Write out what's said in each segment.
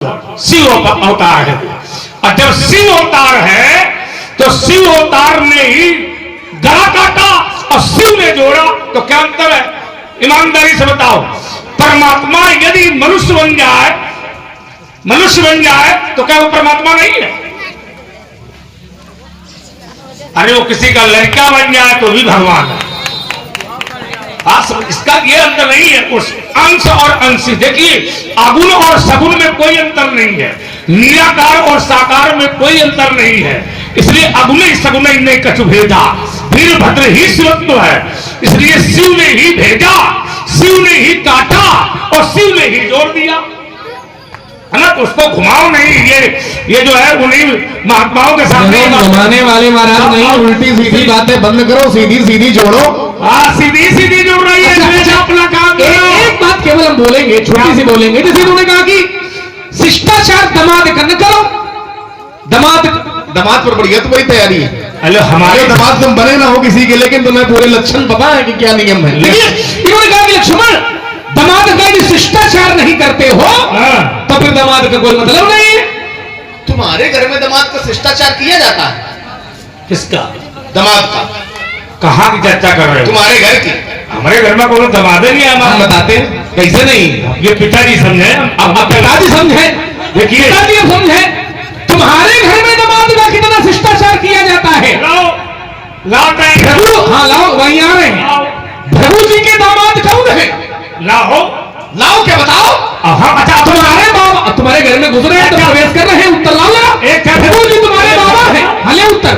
शिव अवतार है। और जब शिव अवतार है तो शिव अवतार ने ही गला काटा और शिव ने जोड़ा, तो क्या अंतर है? ईमानदारी से बताओ। परमात्मा यदि मनुष्य बन जाए तो क्या वो परमात्मा नहीं है? अरे वो किसी का लड़का बन जाए तो भी भगवान है। इसका ये अंतर नहीं है। उस अंश और अंशी, देखिए अगुण और सगुण में कोई अंतर नहीं है, निराकार और साकार में कोई अंतर नहीं है। इसलिए अगुण सगुण ने कछु भेजा, फिर भद्र ही शिवत्व है। इसलिए शिव ने ही भेजा, शिव ने ही काटा और शिव ने ही जोड़ दिया, है ना? तो उसको घुमाओ नहीं। ये जो है उन्हीं महात्माओं के सामने घुमाने वाले महाराज नहीं, उल्टी सीधी बातें बंद करो, सीधी सीधी जोड़ो। हाँ, सीधी सीधी जोड़ रही है। अच्छा, अपना काम एक बात केवल हम बोलेंगे, छोटी सी बोलेंगे। जैसे उन्होंने कहा कि शिष्टाचार दमाद करना करो, दमाद पर बढ़िया तुम्हारी तैयारी है। अरे हमारे दमाद तुम बने ना हो किसी के, लेकिन तुम्हें पूरे लक्षण पता है कि क्या नियम है। इन्होंने कहा कि लक्ष्मण दमाद का यदि शिष्टाचार नहीं करते हो तो फिर दमाद का कोई मतलब नहीं है। तुम्हारे घर में दमाद का शिष्टाचार किया जाता है? किसका? दमाद का। कहाँ की चर्चा कर रहे हो? तुम्हारे घर की। हमारे घर में कोई दमाद नहीं है। हम बताते हैं कैसे नहीं। ये पिताजी समझे, अब पिताजी समझे, देखिए पिताजी समझे। तुम्हारे घर में दमाद का कितना शिष्टाचार किया जाता है? लाओ प्रभु, हाँ लाओ, वहीं आ रहे हैं। प्रभु जी के दामाद कौन है? लाओ क्या बताओ? हाँ, अच्छा तुम्हारे बाबा तुम्हारे घर में गुजरे हैं तो प्रवेश कर रहे हैं, उत्तर लाओ जरा। एक प्रभु जी तुम्हारे बाबा है, हले उत्तर।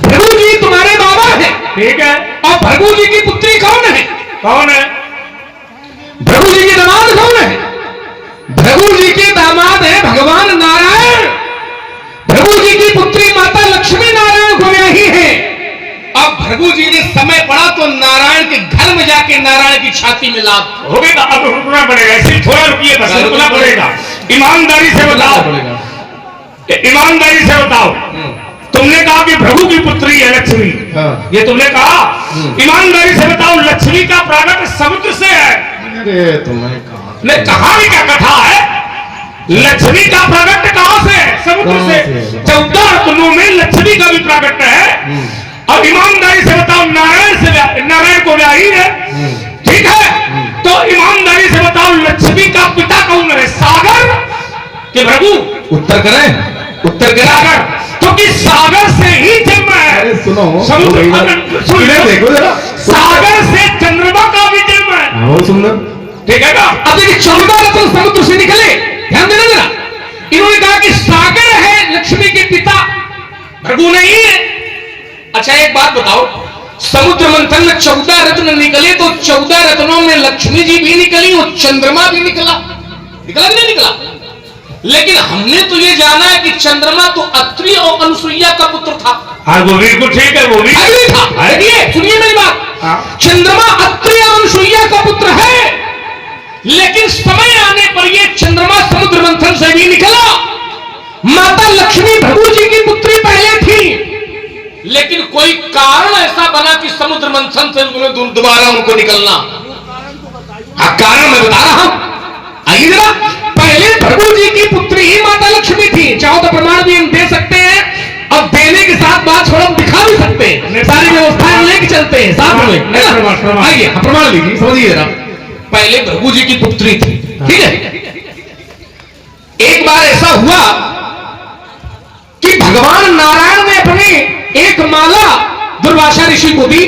प्रभु जी तुम्हारे बाबा है, ठीक है। और प्रभु जी की पुत्री कौन है? कौन है? प्रभु जी के दामाद कौन है? प्रभु जी के दामाद है भगवान नारायण। प्रभु जी की पुत्री माता लक्ष्मी नारायण को ब्याही है। अब प्रभु जी ने समय पड़ा तो नारायण के घर में जाके नारायण की छाती में लात हो गई। अब रुकना पड़ेगा, इसे थोड़ा रुकिए, बस रुकना पड़ेगा। ईमानदारी से बताओ, ईमानदारी से बताओ। तुमने कहा कि प्रभु की पुत्री है लक्ष्मी, ये तुमने कहा। ईमानदारी से बताओ, लक्ष्मी का प्रागट समुद्र से है। तुम्हें कहा नहीं, कहा भी क्या कथा है? लक्ष्मी का प्रागट्य कहां से है? समुद्र से। 14 रत्नों में लक्ष्मी का भी प्रागट्य है। और ईमानदारी से बताओ, नारायण को ब्याही है, ठीक है? तो ईमानदारी से बताओ, लक्ष्मी का पिता कौन है? सागर के प्रभु? उत्तर करें, उत्तर करें। सागर, क्योंकि सागर से ही जन्म है। सुनो, समुद्र देखो जरा, सागर से चंद्रमा का भी जन्म है। बहुत सुंदर, ठीक है ना? अब देखिए 14 रत्न समुद्र से निकले, ध्यान देना जरा। इन्होंने कहा कि सागर है लक्ष्मी के पिता, भृगु नहीं है। अच्छा एक बात बताओ, समुद्र मंथन में 14 रत्न निकले तो 14 रत्नों में लक्ष्मी जी भी निकली और चंद्रमा भी निकला कि नहीं निकला? लेकिन हमने तो ये जाना है कि चंद्रमा तो अत्रि और अनुसुईया का पुत्र था। हाँ, वो बिल्कुल ठीक है, वो भी था। देखिए सुनिए मेरी बात, चंद्रमा अत्रि और अनुसुईया का पुत्र है, लेकिन समय आने पर यह चंद्रमा समुद्र मंथन से भी निकला। माता लक्ष्मी भृगु जी की पुत्री पहले थी, लेकिन कोई कारण ऐसा बना कि समुद्र मंथन से दोबारा उनको निकलना। कारण मैं बता रहा हूं, आइए जरा। पहले भृगु जी की पुत्री ही माता लक्ष्मी थी। चाहो तो प्रमाण भी हम दे सकते हैं, और देने के साथ बात छोड़ो दिखा भी सकते हैं, सारी व्यवस्थाएं लेके चलते हैं साथ में। आइए प्रमाण लीजिए, समझिए जरा। पहले भृगु जी की पुत्री थी, ठीक है? एक बार ऐसा हुआ कि भगवान नारायण ने अपने एक माला दुर्वासा ऋषि को दी,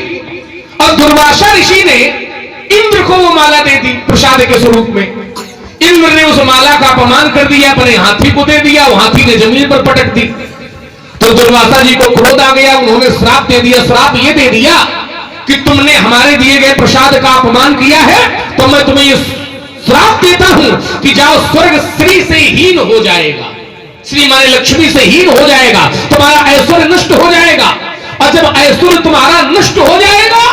और दुर्वासा ऋषि ने इंद्र को वो माला दे दी प्रसाद के स्वरूप में। इंद्र ने उस माला का अपमान कर दिया, अपने हाथी को दे दिया, वो हाथी ने जमीन पर पटक दी। तो दुर्वासा जी को क्रोध आ गया, उन्होंने श्राप दे दिया। श्राप ये दे दिया कि तुमने हमारे दिए गए प्रसाद का अपमान किया है, तो मैं तुम्हें ये श्राप देता हूं कि जाओ, स्वर्ग श्री से हीन हो जाएगा। श्री माने लक्ष्मी से हीन हो जाएगा, तुम्हारा ऐश्वर्य नष्ट हो जाएगा। और जब ऐश्वर्य तुम्हारा नष्ट हो जाएगा,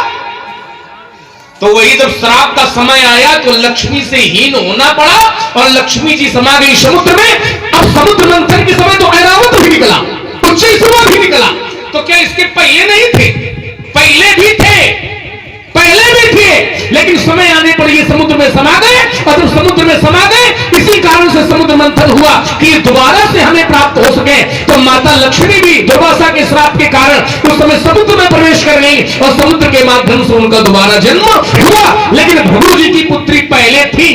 तो वही जब श्राप का समय आया तो लक्ष्मी से हीन होना पड़ा, और लक्ष्मी जी समा गई समुद्र में। अब समुद्र मंथन के समय तो ऐरावत भी निकला, उच्चैसुर भी निकला। तो क्या इसके पहले नहीं थे? पहले भी थे, लेकिन समय आने पर ये समुद्र में समा गए। और जब समुद्र में समा गए, इसी कारण से समुद्र मंथन हुआ कि ये दोबारा से हमें प्राप्त हो सके। तो माता लक्ष्मी भी दुर्वासा के श्राप के कारण उस समय समुद्र में प्रवेश कर गई और समुद्र के माध्यम से उनका दोबारा जन्म हुआ। लेकिन भृगु जी की पुत्री पहले थी।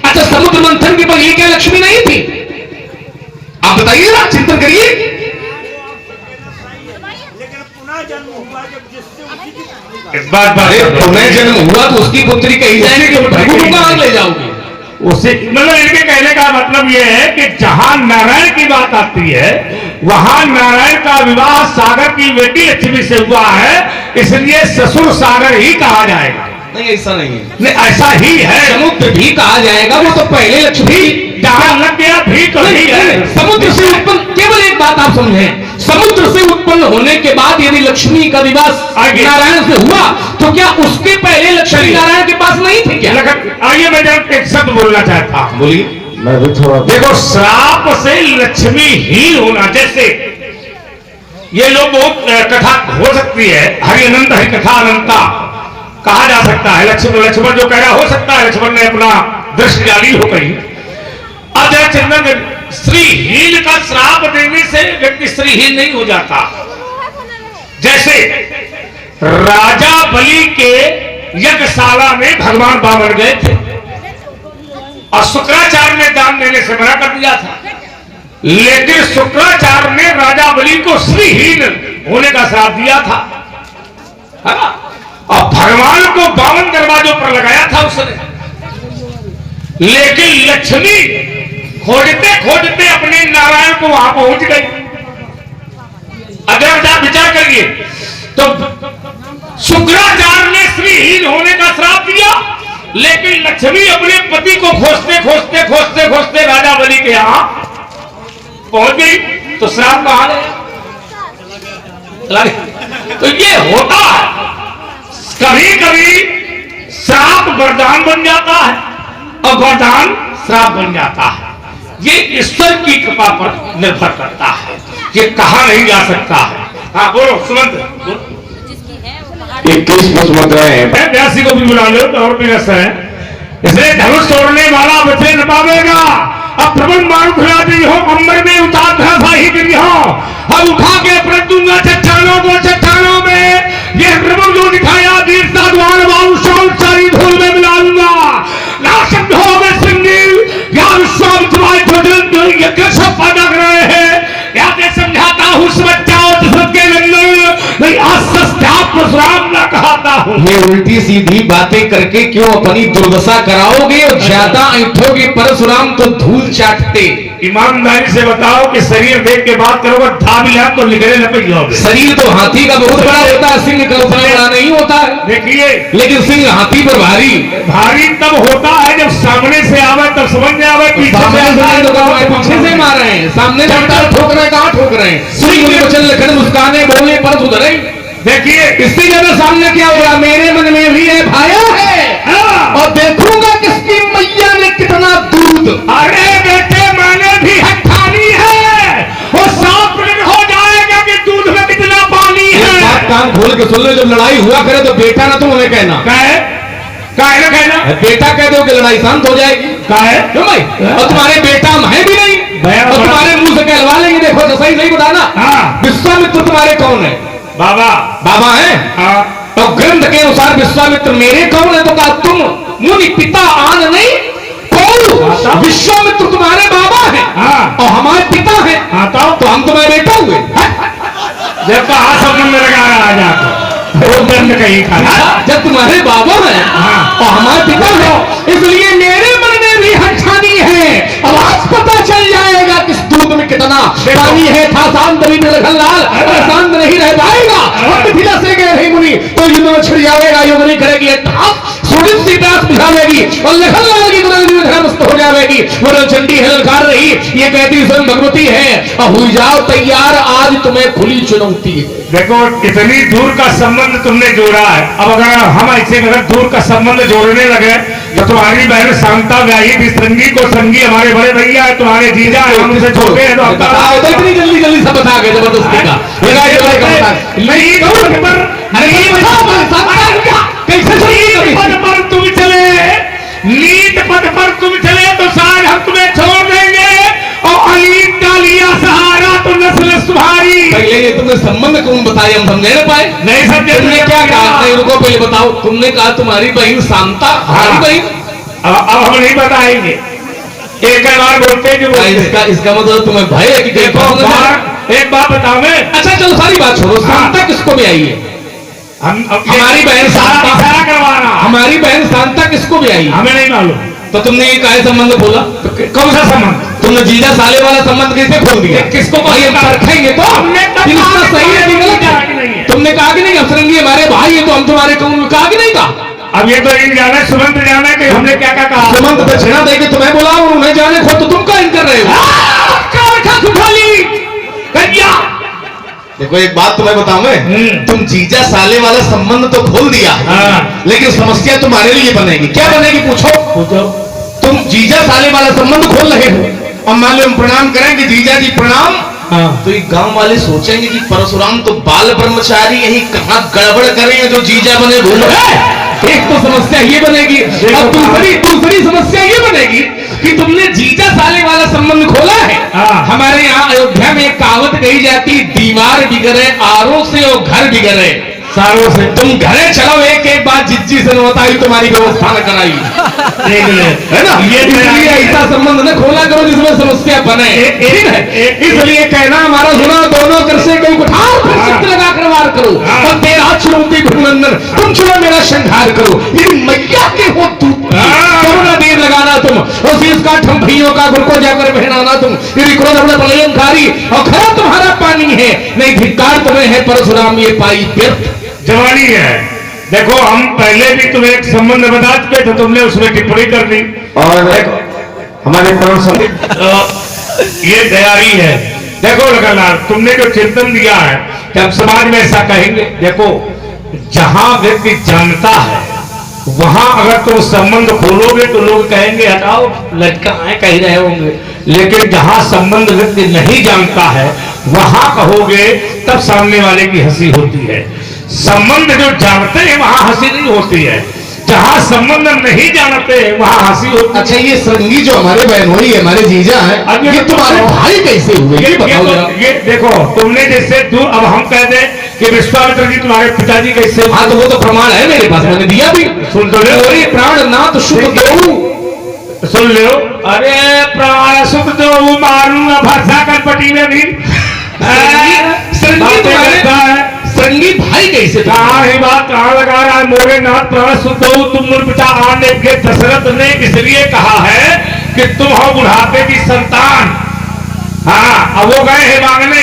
अच्छा, समुद्र मंथन के पहले क्या लक्ष्मी नहीं थी? आप बताइए ना, चिंतन करिए। पुनः जन्म हुआ तो उसकी पुत्री कही जाएगी कि भृगु को कहां ले जाओगे? उसे मतलब इनके कहने का मतलब यह है कि जहां नारायण की बात आती है वहां नारायण का विवाह सागर की बेटी लक्ष्मी से हुआ है, इसलिए ससुर सागर ही कहा जाएगा। नहीं, ऐसा नहीं है। नहीं, ऐसा ही है। समुद्र भी कहा जाएगा, वो तो पहले लक्ष्मी जहां लग गया भी तो ही है। समुद्र से उत्पन्न, केवल एक बात आप समझें, समुद्र से उत्पन्न होने के बाद यदि लक्ष्मी का विवाह नारायण से हुआ तो क्या उसके पहले लक्ष्मी नारायण के पास नहीं थे क्या? आइए, मैं एक शब्द बोलना चाहता हूं। बोलिए। मैं भी थोड़ा देखो, श्राप से लक्ष्मी ही होना, जैसे ये लोग बहुत कथा हो सकती है, हरि अनंत हरि कथा अनंता कहा जा सकता है। लक्ष्मण जो कह रहा हो सकता है, लक्ष्मण ने अपना दृष्टि डाली हो कहीं। अब जरा चंदन, श्रीहीन का श्राप देने से व्यक्ति श्रीहीन नहीं हो जाता। जैसे राजा बलि के यज्ञशाला में भगवान बामन गए थे और शुक्राचार्य ने दान देने से मना कर दिया था, लेकिन शुक्राचार्य ने राजा बलि को श्रीहीन होने का श्राप दिया था, है ना? और भगवान को 52 दरवाजों पर लगाया था उसने। लेकिन लक्ष्मी खोजते खोजते अपने नारायण को वहां पहुंच गई। अगर आप विचार करिए तो शुक्राचार्य ने श्रीहीन होने का श्राप दिया, लेकिन लक्ष्मी अपने पति को खोजते खोजते खोजते खोजते राजा बलि के यहां पहुंच गई, तो श्राप कहां गया? तो ये होता है, कभी कभी श्राप वरदान बन जाता है और वरदान श्राप बन जाता है। ये ईश्वर की कृपा पर निर्भर करता है, ये कहा नहीं जा सकता है। हाँ बोलो सुमंत। 21 पुष्प मुद्राएं व्यासी को भी बुला लो तो और भी रस है। इसलिए धनुष तोड़ने वाला बचे न पावेगा। अब प्रबल मारू खिला दी हो, अंबर में उतार धरा ही गिरी हो, अब उठा के अपने दूंगा चट्टानों को, चट्टानों में ये प्रबल जो दिखाया वीरता द्वार वालू शौल सारी धूल में मिला लूंगा। नाशक हो गए संगील ज्ञान स्वामी तुम्हारे छोटे ये कैसे पैदा कर रहे हैं, या मैं समझाता हूँ समझाओ के नहीं परशुराम ना कहता हूँ। ये उल्टी सीधी बातें करके क्यों अपनी दुर्दशा कराओगे और ज्यादा ऐठोगे परशुराम तो धूल चाटते। ईमानदारी से बताओ कि शरीर देख के बात करोगे, था भी तो निकले न पे। शरीर तो हाथी का बहुत बड़ा होता है, सिंह का उतना बड़ा नहीं होता है। देखिए, लेकिन सिंह हाथी पर भारी भारी तब होता है जब सामने से आवे, तब समझ में आवे। पीछे से मार रहे हैं, सामने ठोक रहे हैं, कहाँ ठोक रहे हैं? सिंह वचन लखन मुस्काने बोले पर सुधरे। देखिए, इससे ज्यादा सामने क्या हो रहा, मेरे मन में भी है भाया है और देखूंगा किसकी मैया ने कितना दूध। अरे बेटे, मैंने भी हठानी है और साफ हो जाएगा कि दूध में कितना पानी है। बात कान खोल के सुन लो, जब लड़ाई हुआ करे तो बेटा ना तुम हमें कहना। काहे कहना? बेटा कह दो कि लड़ाई शांत हो जाएगी। काहे? क्यों भाई? और तुम्हारे बेटा है भी नहीं, और तुम्हारे मुंह से कहलवा लेंगे। देखो तो सही बताना, विश्वामित्र तुम्हारे कौन है? बाबा। बाबा है। तो ग्रंथ के अनुसार विश्वामित्र मेरे कौन है? तो कहा तुम मुनि पिता आन नहीं कौन? विश्वामित्र तुम्हारे बाबा है और हमारे पिता है, तो हम तुम्हारे बेटा हुए। जब कहा सब में लगाया आ जाकर कहीं खा, जब तुम्हारे बाबा है और हमारे पिता है, इसलिए मेरे मन में भी हठानी है। अब आज पता चल जाएगा किस दूध में कितना पानी है। था शांत लाल, शांत नहीं रह पाएगा। मिथिला से गए नहीं मुनि तो युद्ध में छिड़ जाएगा, योग नहीं करेगी, सूरज सी प्यास बुझावेगी और लखनलाल की मस्त हो जाएगी। वो चंडी है ललकार रही, ये कहती स्वयं भगवती है और हुई जाओ तैयार, आज तुम्हें खुली चुनौती है। देखो, इतनी दूर का संबंध तुमने जोड़ा है। अब अगर हम ऐसे अगर दूर का संबंध जोड़ने लगे तो तुम्हारी बहन शांता व्याही थी, संगी को संगी हमारे बड़े भैया है, तुम्हारे जीजा है, हम उनसे छोटे हैं। तो इतनी जल्दी जल्दी सब बता गए जबरदस्ती का। तुम चले नीत पद पर तुम चले तो शायद हम तुम्हें छोड़ देंगे और अनीत तुम्हारी। पहले ये तुमने संबंध कौन बताए, हम समझे ना पाए। नहीं समझे। तुमने क्या कहा? नहीं रुको, पहले बताओ। तुमने कहा तुम्हारी बहन शांता, हमारी बहन। अब हम नहीं बताएंगे, एक बार बोलते जो इसका मतलब तुम्हें भय है कि एक बात बताओ मैं। अच्छा चलो सारी बात छोड़ो, शांता किसको भी आई है? हमारी बहन शांता, इशारा करवाना। हमारी बहन शांता किसको भी आई? हमें नहीं मालूम। तो तुमने ये काहे संबंध बोला? कौन सा संबंध? तुमने जीजा साले वाला संबंध कैसे खोल दिया? किसको भाई हम परखेंगे तो इसका सही है कि गलत है? तुमने कहा कि नहीं अफसरंगी हमारे भाई है तो हम तुम्हारे कौन, कहा कि नहीं कहा? अब ये तो इन जाने सुमंत जाने कि हमने क्या क्या कहा। सुमंत दक्षिणा दे के तुम्हें बोला और उन्हें जाने खो, तो तुम क्या इन कर रहे हो? देखो एक बात तुम्हें बताऊं मैं, तुम जीजा साले वाला संबंध तो खोल दिया है, लेकिन समस्या तुम्हारे लिए बनेगी। क्या बनेगी पूछो? तुम जीजा साले वाला संबंध खोल रहे हो, और मान लो हम प्रणाम करें कि जीजा जी प्रणाम, तो ये गांव वाले सोचेंगे कि परशुराम तो बाल ब्रह्मचारी यही कहां गड़बड़ करेंगे जो जीजा बने भूल। एक तो समस्या ये बनेगी, और दूसरी समस्या ये बनेगी कि तुमने जीजा साले वाला संबंध खोला है। हमारे यहाँ अयोध्या में एक कहावत कही जाती, दीवार बिगड़े आरों से और घर बिगड़े सारों से। तुम घरे चलो, एक एक बात जिज्जी से बताई, तुम्हारी व्यवस्था न कराई, है ना? इसलिए ऐसा संबंध न खोला करो जिसमें समस्या बने। इसलिए कहना हमारा सुना, दोनों कर से कोई उठाओ, लगा कर वार करो, और तेरा चुनौती भूनंदन, तुम चुनो मेरा संहार करो। ये मैया के हो दूत, करो ना देर लगाना तुम, और शीश का ठम्भियों का गुर को जाकर पहनाना तुम। यदि क्रोध अपने प्रलयंकारी और खरा तुम्हारा पानी है, नहीं धिक्कार तुम्हें है परशुराम ये पाई व्यर्थ जवानी है। देखो हम पहले भी तुम्हें एक संबंध बता चुके थे, तुमने उसमें टिप्पणी कर दी, और देखो हमारे ये तैयारी है। देखो लगातार तुमने जो चिंतन दिया है कि हम समाज में ऐसा कहेंगे। देखो जहां व्यक्ति जानता है वहां अगर तुम संबंध खोलोगे तो लोग कहेंगे हटाओ लड़का है, कह रहे होंगे। लेकिन जहां संबंध व्यक्ति नहीं जानता है वहां कहोगे तब सामने वाले की हंसी होती है। संबंध जो जानते हैं वहां हंसी नहीं होती है, जहां संबंध नहीं जानते हैं वहां हंसी होती है। अच्छा ये सरंगी जो हमारे बहनोई है, हमारे जीजा हैं, अब ये तुम्हारे भाई कैसे हुए? ये बताओ जरा। ये देखो तुमने जैसे अब हम कह दे कि विश्वामित्र जी तुम्हारे पिताजी कैसे। हाँ तो वो तो प्रमाण है मेरे पास, मैंने दिया भी। सुन तो लो, प्राण नाथ सुख दो, सुन लो। अरे प्राण सुख दो मारूंगा भाषा कनपटी में भी। सरंगी भाई कैसे? कहाँ है बात, कहाँ लगा रहा है? मोरे नाथ प्राण सुख दो तुम पिता आने के। दशरथ ने इसलिए कहा है कि तुम हो बुढ़ापे की संतान। हाँ अब वो गए हैं मांगने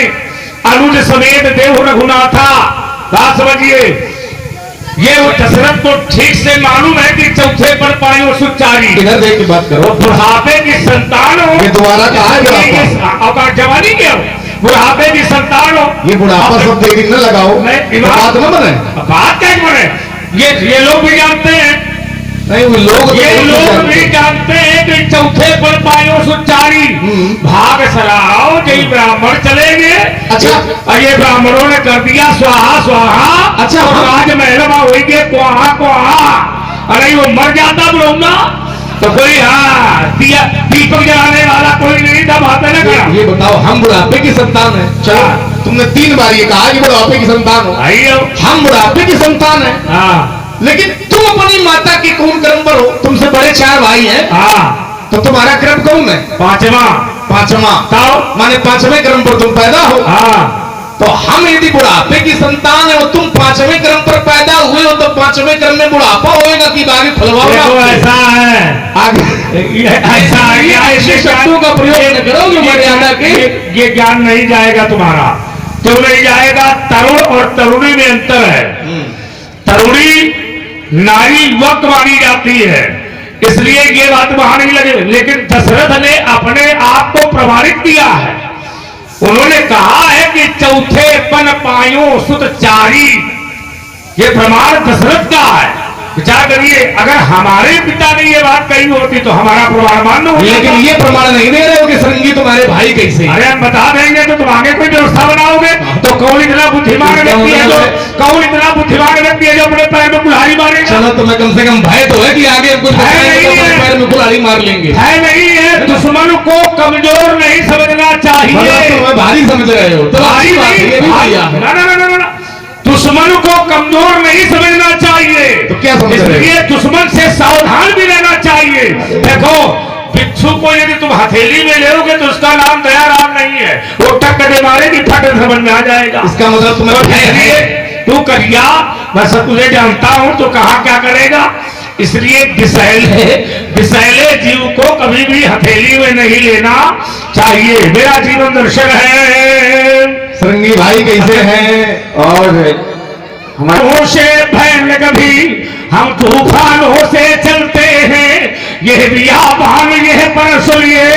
अनुज समेत देव रघुनाथा। बात समझिए, ये वो दशरथ को ठीक से मालूम है कि चौथे पर पायो सुचारी। इधर देख के बात करो। बुढ़ापे की संतान हो, ये दोबारा कहा है जवानी क्या हो, बुढ़ापे की संतान हो। ये बुढ़ापा सब देख न लगाओ, बात न बने। बात क्या बने? ये लोग भी जानते हैं, नहीं वो लोग, ये लोग भी जानते हैं कि चौथे पर पायो सुचारी। भाग सराओ जय ब्राह्मण चलेंगे। अच्छा ये ब्राह्मणों ने कर दिया स्वाहा स्वाहा। अच्छा राजमहल में होंगे कुहा कुहा। अरे वो मर जाता बुढ़ऊना तो कोई दीपक जलाने वाला कोई नहीं था। बात है ना। ये बताओ हम बुढ़ापे की संतान है। चलो तुमने 3 बार ये कहा कि बुढ़ापे की संतान हो। हम बुढ़ापे की संतान है, लेकिन तुम अपनी माता के कौन क्रम पर हो? तुमसे बड़े 4 भाई हैं, तो तुम्हारा क्रम कौन है? पांचवा। माने 5वें क्रम पर तुम पैदा हो। तो हम यदि बुढ़ापे की संतान है और तुम 5वें क्रम पर पैदा हुए हो, तो 5वें क्रम में बुढ़ापा होएगा कि आगे फलवाओगे? ऐसा है, आगे ऐसे शब्दों का प्रयोग न करोगे मर्यादा के। ये ज्ञान नहीं जाएगा तुम्हारा, तो नहीं जाएगा। तरुण और तरुणी में अंतर है। तरुणी नारी युवक मानी जाती है, इसलिए ये बात वहां नहीं लगे। लेकिन दशरथ ने अपने आप को प्रमाणित किया है। उन्होंने कहा है कि चौथे पन पायो सुत चारी। ये प्रमाण दशरथ का है। विचार करिए, अगर हमारे पिता ने ये बात कही होती तो हमारा प्रमाण मान्य होता। लेकिन ये प्रमाण नहीं दे रहे हो कि सरंगी तुम्हारे भाई कैसे? अरे हम बता देंगे तो तुम आगे कोई व्यवस्था बनाओगे। तो कौन इतना बुद्धिमान व्यक्ति है जो अपने पैर में कुल्हाड़ी मारेगा? चलो तुम्हें कम से कम भय तो है कि आगे कुछ पैर में कुल्हाड़ी मार लेंगे। है नहीं है। दुश्मन को कमजोर नहीं समझना चाहिए। भारी समझ रहे हो तो अच्छी बात है, ये भी बढ़िया है। ना ना ना ना ना, दुश्मन को कमजोर नहीं समझना चाहिए, तो क्या समझ रहे हो? इसलिए दुश्मन से सावधान भी रहना चाहिए। देखो बिच्छू को यदि तुम हथेली में लेोगे तो उसका नाम दयाराम नहीं है, वो टक्कर दे मारेगी, फट समझ में आ जाएगा। इसका मतलब तुम्हें तो भय है। इसलिए तू करिया, मैं सब तुझे जानता हूं तो कहा क्या करेगा, इसलिए विषैले जीव को कभी भी हथेली में नहीं लेना चाहिए। मेरा जीवन दर्शन है। श्रृंगी भाई कैसे हैं? और हमारों से भय न कभी, हम तूफानों से चलते हैं, यह बियाबान यह परसुलिए,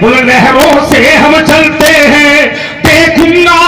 उन नहरों से हम चलते हैं, देखूंगा